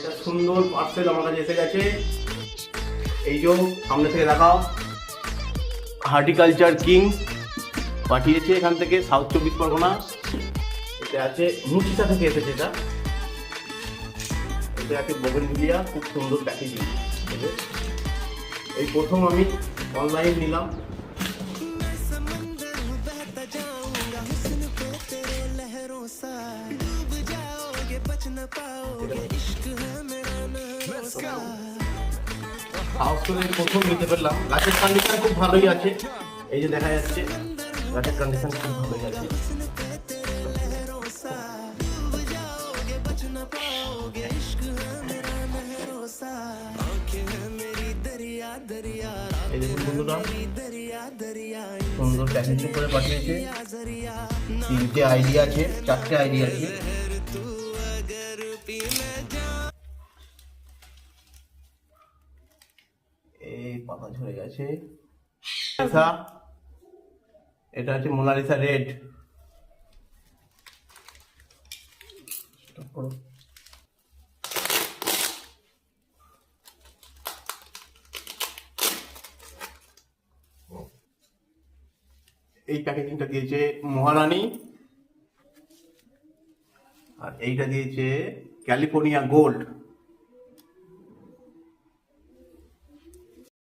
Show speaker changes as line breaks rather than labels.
এটা সুন্দর পার্সেল আমার কাছে এসে গেছে। এই যে সামনে থেকে দেখাও, হর্টিকালচার কিং পাঠিয়েছে এখান থেকে, সাউথ 24 পরগনা। এটা আছে মুচিতা থেকে এসেছে। এটা আছে বোগেনভিলিয়া, খুব সুন্দর প্যাকেজিং। এই প্রথম আমি অনলাইন নিলাম। প্রথম নিতে পারলাম। গাছের কন্ডিশন খুব ভালোই আছে, এই যে দেখা যাচ্ছে গাছের কন্ডিশন খুব ভালোই আছে। এই দেখুন বন্ধুরা, সুন্দর প্যাকেজিং করে পাঠিয়েছে। 3টে আইডি আছে, 4টে আইডি আছে। এই পাতা ঝরে গেছে। এটা হচ্ছে মোনালিসা রেড। এই প্যাকেজিংটা দিয়েছে মহারানী, আর এইটা দিয়েছে ক্যালিফোর্নিয়া গোল্ড।